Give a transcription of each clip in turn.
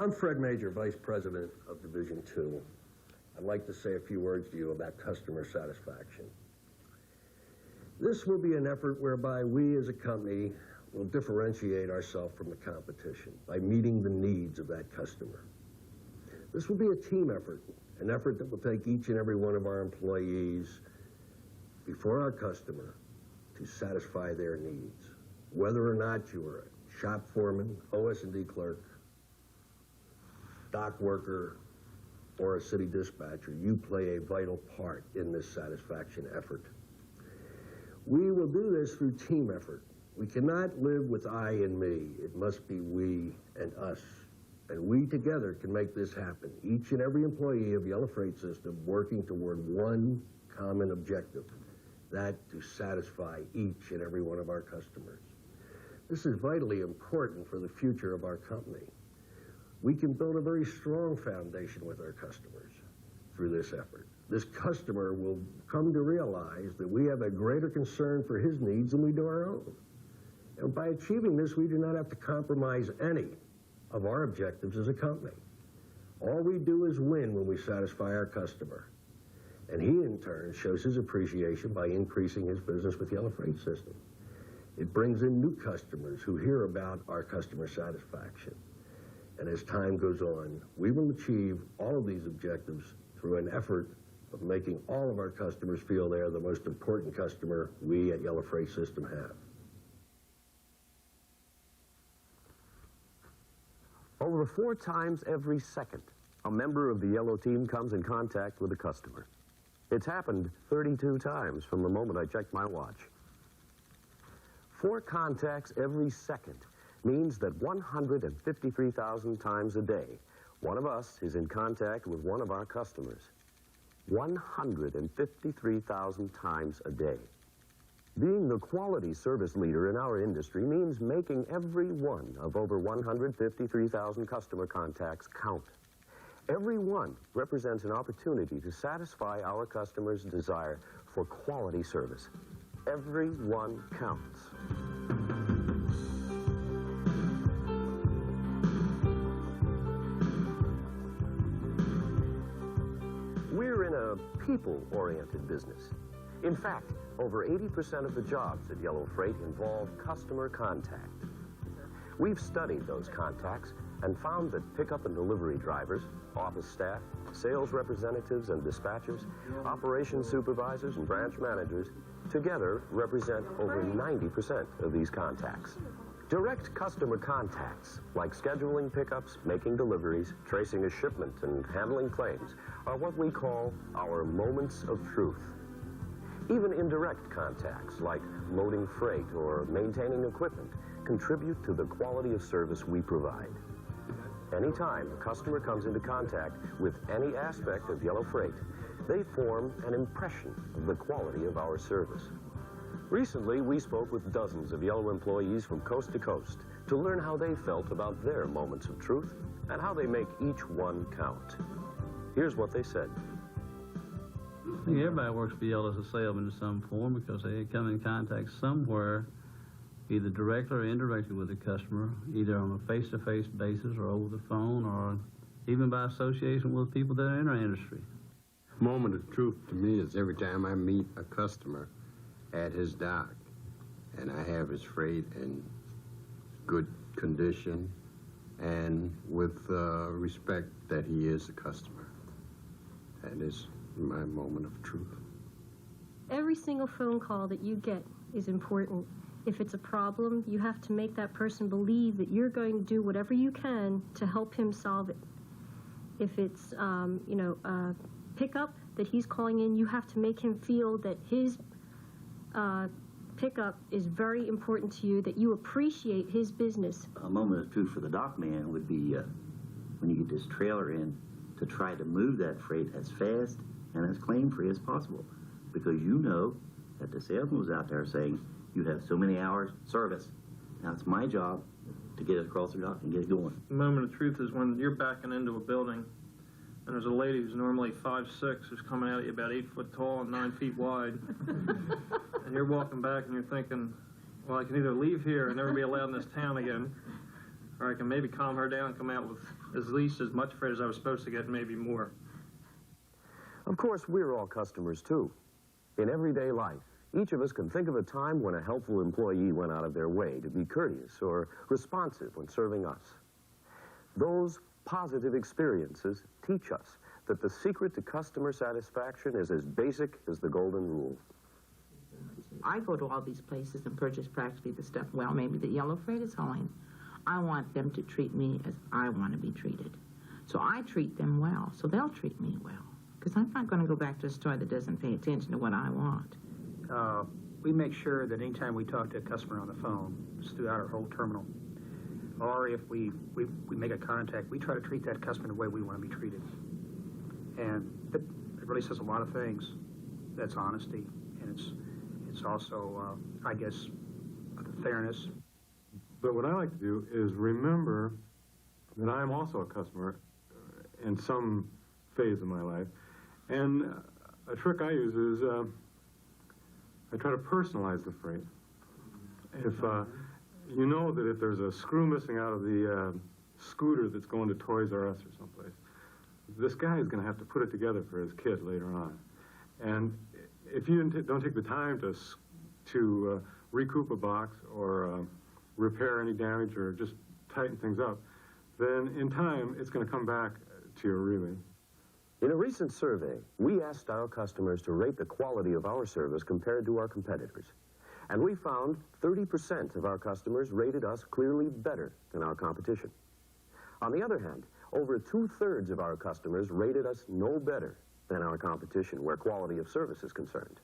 I'm Fred Major, Vice President of Division 2. I'd like to say a few words to you about customer satisfaction. This will be an effort whereby we as a company will differentiate ourselves from the competition by meeting the needs of that customer. This will be a team effort, an effort that will take each and every one of our employees before our customer to satisfy their needs. Whether or not you are a shop foreman, OS&D clerk, dock worker, or a city dispatcher, you play a vital part in this satisfaction effort. We will do this through team effort. We cannot live with I and me. It must be we and us. And we together can make this happen. Each and every employee of Yellow Freight System working toward one common objective, that to satisfy each and every one of our customers. This is vitally important for the future of our company. We can build a very strong foundation with our customers through this effort. This customer will come to realize that we have a greater concern for his needs than we do our own. And by achieving this, we do not have to compromise any of our objectives as a company. All we do is win when we satisfy our customer. And he, in turn, shows his appreciation by increasing his business with Yellow Freight System. It brings in new customers who hear about our customer satisfaction. And as time goes on, we will achieve all of these objectives through an effort of making all of our customers feel they're the most important customer we at Yellow Freight System have. Over 4 times every second, a member of the Yellow team comes in contact with a customer. It's happened 32 times from the moment I checked my watch. 4 contacts every second means that 153,000 times a day, one of us is in contact with one of our customers. 153,000 times a day. Being the quality service leader in our industry means making every one of over 153,000 customer contacts count. Every one represents an opportunity to satisfy our customers' desire for quality service. Every one counts. We're in a people-oriented business. In fact, over 80% of the jobs at Yellow Freight involve customer contact. We've studied those contacts and found that pickup and delivery drivers, office staff, sales representatives and dispatchers, operations supervisors and branch managers together represent over 90% of these contacts. Direct customer contacts, like scheduling pickups, making deliveries, tracing a shipment, and handling claims, are what we call our moments of truth. Even indirect contacts, like loading freight or maintaining equipment, contribute to the quality of service we provide. Anytime a customer comes into contact with any aspect of Yellow Freight, they form an impression of the quality of our service. Recently, we spoke with dozens of Yellow employees from coast to coast to learn how they felt about their moments of truth and how they make each one count. Here's what they said. I think everybody works for Yellow as a salesman in some form because they come in contact somewhere, either directly or indirectly with the customer, either on a face-to-face basis or over the phone or even by association with people that are in our industry. Moment of truth to me is every time I meet a customer at his dock and I have his freight in good condition and with respect that he is a customer. That is my moment of truth. Every single phone call that you get is important. If it's a problem, you have to make that person believe that you're going to do whatever you can to help him solve it. If it's, a pickup that he's calling in, you have to make him feel that his pickup is very important to you, that you appreciate his business. A moment of truth for the dock man would be when you get this trailer in to try to move that freight as fast and as claim-free as possible, because you know that the salesman was out there saying, you have so many hours service. Now it's my job to get it across the dock and get it going. The moment of truth is when you're backing into a building and there's a lady who's normally 5'6", who's coming out at you about 8 foot tall and 9 feet wide. And you're walking back and you're thinking, well, I can either leave here and never be allowed in this town again, or I can maybe calm her down and come out with at least as much freight as I was supposed to get, maybe more. Of course, we're all customers too. In everyday life, each of us can think of a time when a helpful employee went out of their way to be courteous or responsive when serving us. Those positive experiences teach us that the secret to customer satisfaction is as basic as the golden rule. I go to all these places and purchase practically the stuff, well, maybe the Yellow Freight is hauling. I want them to treat me as I want to be treated. So I treat them well, so they'll treat me well. Because I'm not going to go back to a store that doesn't pay attention to what I want. We make sure that anytime we talk to a customer on the phone, it's throughout our whole terminal, or if we make a contact, we try to treat that customer the way we want to be treated. And it really says a lot of things. That's honesty, and it's also, I guess, fairness. But what I like to do is remember that I'm also a customer in some phase of my life. And a trick I use is I try to personalize the freight. If you know that if there's a screw missing out of the scooter that's going to Toys R Us or someplace, this guy is going to have to put it together for his kid later on. And if you don't take the time to recoup a box or repair any damage or just tighten things up, then in time it's going to come back to you really. In a recent survey, we asked our customers to rate the quality of our service compared to our competitors. And we found 30% of our customers rated us clearly better than our competition. On the other hand, over 2/3 of our customers rated us no better than our competition where quality of service is concerned.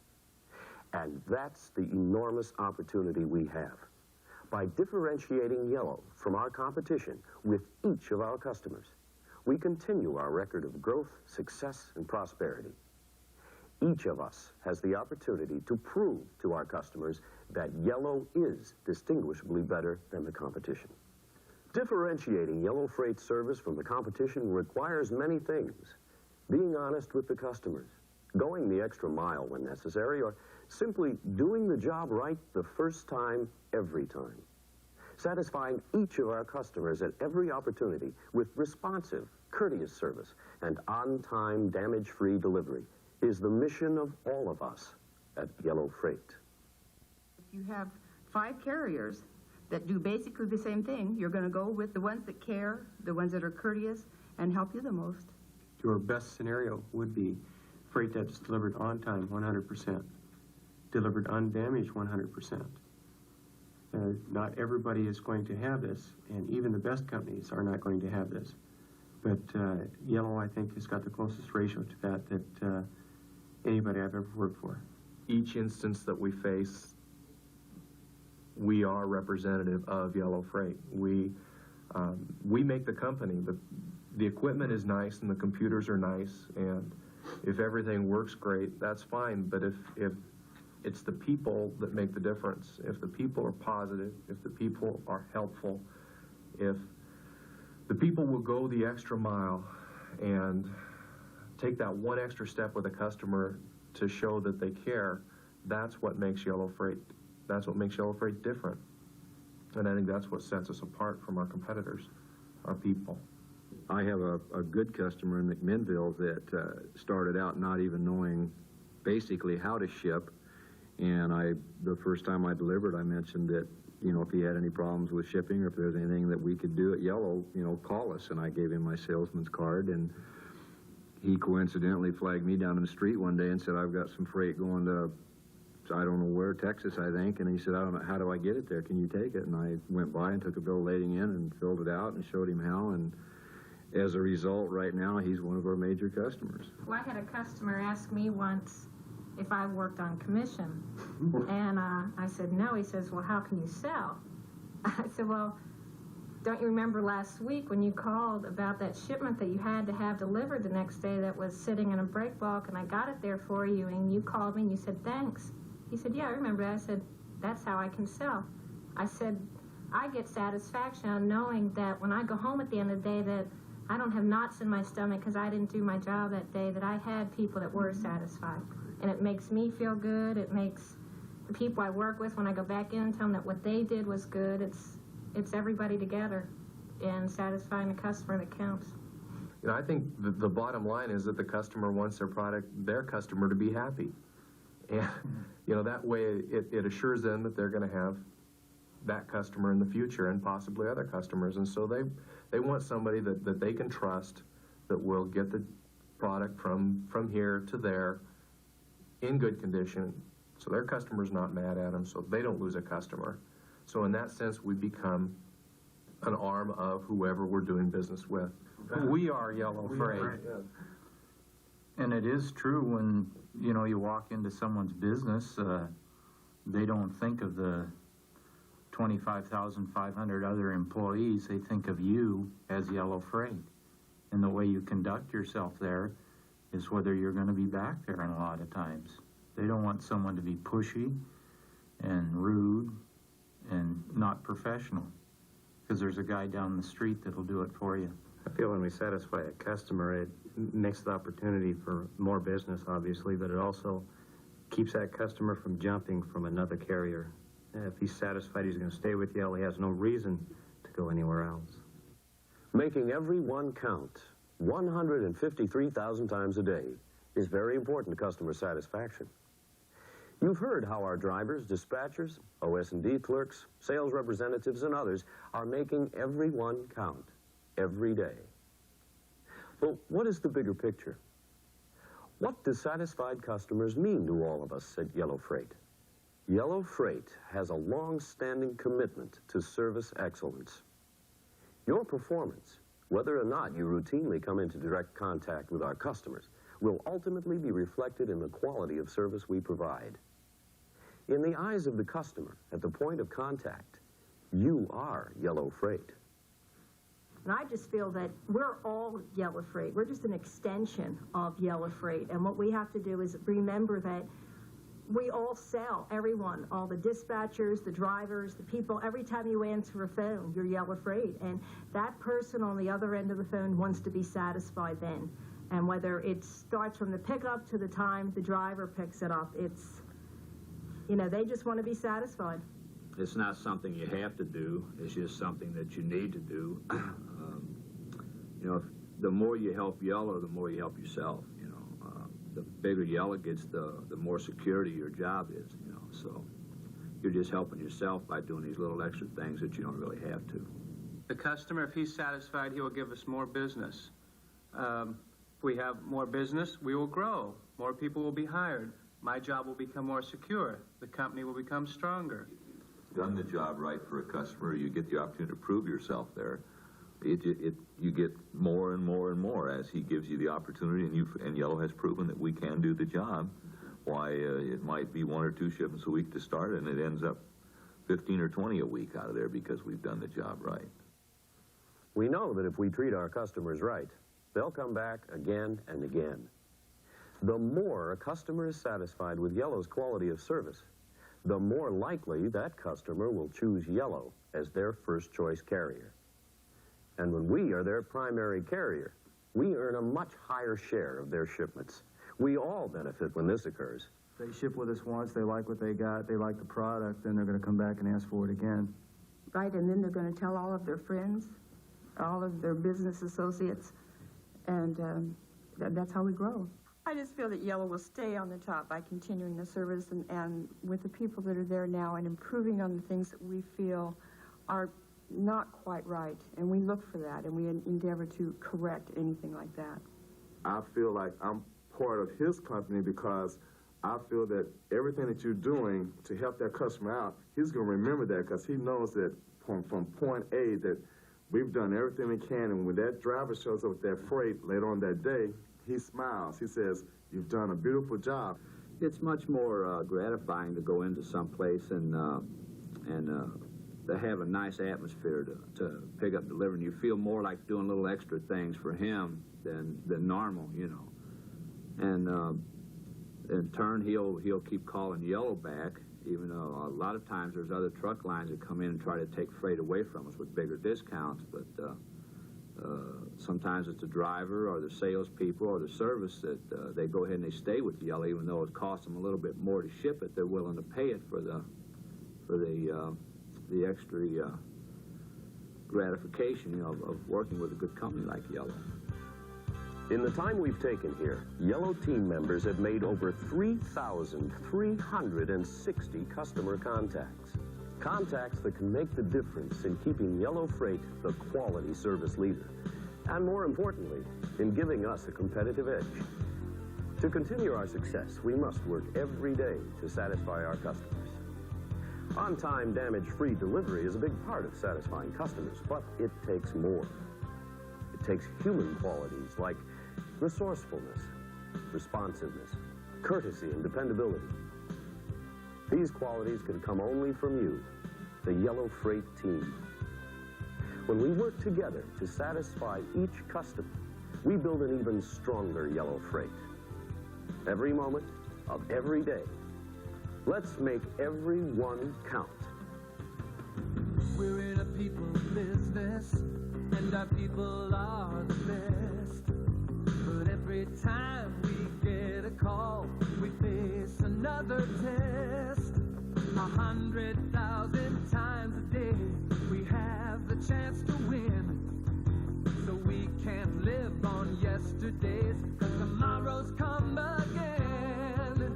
And that's the enormous opportunity we have. By differentiating Yellow from our competition with each of our customers, we continue our record of growth, success, and prosperity. Each of us has the opportunity to prove to our customers that Yellow is distinguishably better than the competition. Differentiating Yellow Freight service from the competition requires many things. Being honest with the customers, going the extra mile when necessary, or simply doing the job right the first time, every time. Satisfying each of our customers at every opportunity with responsive, courteous service and on-time, damage-free delivery is the mission of all of us at Yellow Freight. If you have 5 carriers that do basically the same thing, you're going to go with the ones that care, the ones that are courteous, and help you the most. Your best scenario would be freight that's delivered on time, 100%. Delivered undamaged, 100%. Not everybody is going to have this, and even the best companies are not going to have this. But Yellow, I think, has got the closest ratio to that anybody I've ever worked for. Each instance that we face, we are representative of Yellow Freight. We make the company. The equipment is nice and the computers are nice, and if everything works great, that's fine. But if it's the people that make the difference. If the people are positive, if the people are helpful, if the people will go the extra mile and take that one extra step with a customer to show that they care, that's what makes Yellow Freight. That's what makes Yellow Freight different. And I think that's what sets us apart from our competitors, our people. I have a good customer in McMinnville that started out not even knowing basically how to ship. And the first time I delivered, I mentioned that, you know, if he had any problems with shipping or if there's anything that we could do at Yellow, you know, call us. And I gave him my salesman's card, and he coincidentally flagged me down in the street one day and said, I've got some freight going to, I don't know where, Texas, I think. And he said, I don't know, how do I get it there? Can you take it? And I went by and took a bill of lading in and filled it out and showed him how. And as a result, right now, he's one of our major customers. Well, I had a customer ask me once if I worked on commission. And I said, no. He says, well, how can you sell? I said, well, don't you remember last week when you called about that shipment that you had to have delivered the next day that was sitting in a break bulk, and I got it there for you, and you called me and you said, thanks. He said, yeah, I remember that. I said, that's how I can sell. I said, I get satisfaction on knowing that when I go home at the end of the day that I don't have knots in my stomach because I didn't do my job that day, that I had people that were satisfied. And it makes me feel good. It makes the people I work with, when I go back in and tell them that what they did was good, it's everybody together. and satisfying the customer that counts. You know, I think the bottom line is that the customer wants their customer to be happy. And, you know, that way it assures them that they're going to have that customer in the future and possibly other customers. And so they want somebody that they can trust, that will get the product from here to there in good condition, so their customer's not mad at them, so they don't lose a customer. So in that sense, we become an arm of whoever we're doing business with. We are Yellow Freight. And it is true when, you know, you walk into someone's business, they don't think of the 25,500 other employees. They think of you as Yellow Freight. And the way you conduct yourself there is whether you're going to be back there in a lot of times. They don't want someone to be pushy and rude and not professional, because there's a guy down the street that'll do it for you. I feel when we satisfy a customer, it makes the opportunity for more business, obviously, but it also keeps that customer from jumping from another carrier. If he's satisfied he's going to stay with Yellow, he has no reason to go anywhere else. Making every one count 153,000 times a day is very important to customer satisfaction. You've heard how our drivers, dispatchers, OS&D clerks, sales representatives, and others are making every one count every day. But what is the bigger picture? What do satisfied customers mean to all of us at Yellow Freight? Yellow Freight has a long-standing commitment to service excellence. Your performance, whether or not you routinely come into direct contact with our customers, will ultimately be reflected in the quality of service we provide. In the eyes of the customer, at the point of contact, you are Yellow Freight. And I just feel that we're all Yellow Freight. We're just an extension of Yellow Freight. And what we have to do is remember that we all sell, everyone, all the dispatchers, the drivers, the people. Every time you answer a phone, you're Yellow Freight. And that person on the other end of the phone wants to be satisfied then. And whether it starts from the pickup to the time the driver picks it up, it's, you know, they just want to be satisfied. It's not something you have to do. It's just something that you need to do. You know, the more you help Yellow, the more you help yourself. You know, the bigger Yellow gets, the more security your job is. You know, so you're just helping yourself by doing these little extra things that you don't really have to. The customer, if he's satisfied, he will give us more business. If we have more business, we will grow. More people will be hired. My job will become more secure. The company will become stronger. Done the job right for a customer, you get the opportunity to prove yourself there. You get more and more and more as he gives you the opportunity, and Yellow has proven that we can do the job. Why, it might be 1 or 2 shipments a week to start, and it ends up 15 or 20 a week out of there because we've done the job right. We know that if we treat our customers right, they'll come back again and again. The more a customer is satisfied with Yellow's quality of service, the more likely that customer will choose Yellow as their first choice carrier. And when we are their primary carrier, we earn a much higher share of their shipments. We all benefit when this occurs. They ship with us once, they like what they got, they like the product, then they're going to come back and ask for it again. Right, and then they're going to tell all of their friends, all of their business associates, and that's how we grow. I just feel that Yellow will stay on the top by continuing the service and with the people that are there now and improving on the things that we feel are not quite right. And we look for that, and we endeavor to correct anything like that. I feel like I'm part of his company because I feel that everything that you're doing to help that customer out, he's going to remember that because he knows that from point A that we've done everything we can, and when that driver shows up with that freight later on that day, he smiles. He says, "You've done a beautiful job." It's much more gratifying to go into some place and to have a nice atmosphere to pick up and deliver. And you feel more like doing little extra things for him than normal, you know. And in turn, he'll keep calling Yellow back, even though a lot of times there's other truck lines that come in and try to take freight away from us with bigger discounts. But sometimes it's the driver or the salespeople or the service that they go ahead and they stay with Yellow, even though it costs them a little bit more to ship it. They're willing to pay it for the extra gratification, you know, of working with a good company like Yellow. In the time we've taken here, Yellow team members have made over 3,360 customer contacts. Contacts that can make the difference in keeping Yellow Freight the quality service leader. And more importantly, in giving us a competitive edge. To continue our success, we must work every day to satisfy our customers. On-time, damage-free delivery is a big part of satisfying customers, but it takes more. It takes human qualities like resourcefulness, responsiveness, courtesy, and dependability. These qualities can come only from you, the Yellow Freight team. When we work together to satisfy each customer, we build an even stronger Yellow Freight. Every moment of every day, let's make every one count. We're in a people business, and our people are the best. But every time we get a call, we face another test. 100,000 times a day, we have the chance to win. So we can't live on yesterday's, 'cause tomorrow's come again.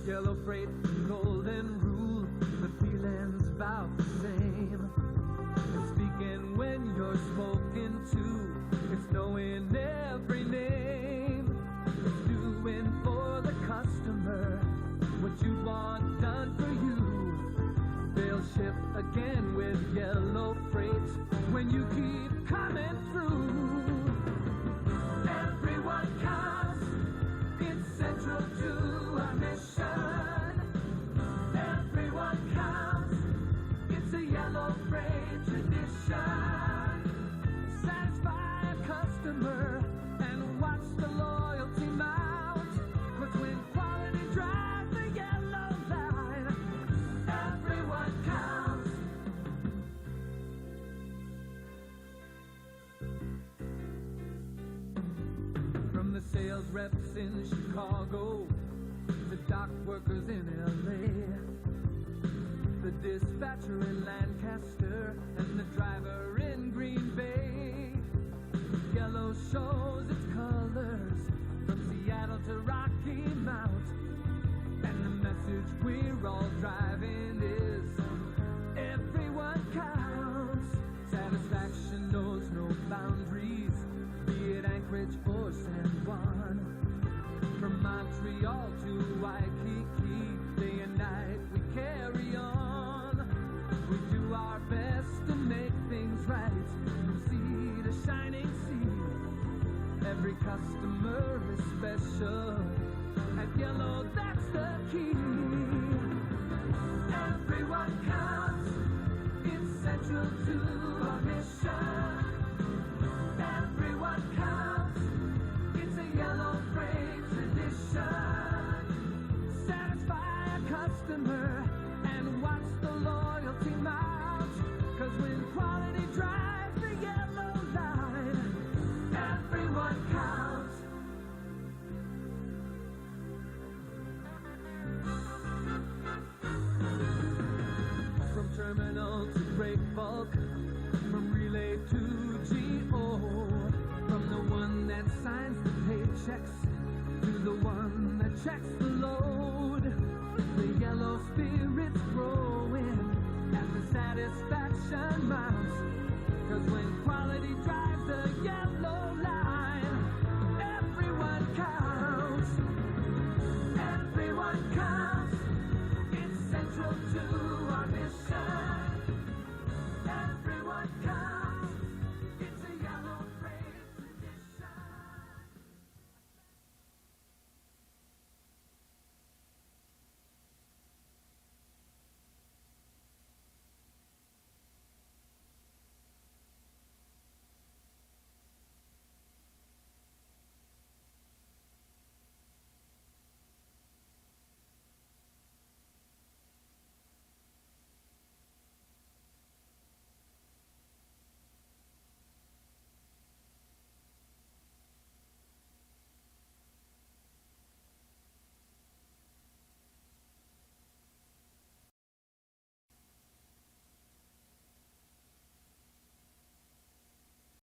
Yellow Freight, golden rule, the feeling's about the same. It's speaking when you're spoken to, it's knowing every name. It's doing for the customer what you want done for you. They'll ship again with Yellow Freight when you keep coming through. Everyone counts, it's central to our mission. Everyone counts, it's a Yellow Freight tradition. Satisfy a customer and watch the loyalty mount. 'Cause when quality drives the yellow line, everyone counts. From the sales reps in Chicago, the dock workers in LA, the dispatcher in Lancaster, and the driver in Green Bay. Yellow shows its colors from Seattle to Rocky Mount. And the message we're all driving is everyone counts. Satisfaction knows no boundaries, be it Anchorage or San Juan. From Montreal to Waikiki, day and night we carry on. We do our best to make things right, from sea to shining sea. Every customer is special. At Yellow, that's the key. Everyone counts, it's central to our mission. Everyone counts, it's a Yellow Freight tradition. Satisfy a customer and watch the loyalty mount. 'Cause when quality drives the yellow line, everyone counts. From terminal to break bulk, from relay to GO, from the one that signs the paychecks to the one that checks the load, the Yellow speed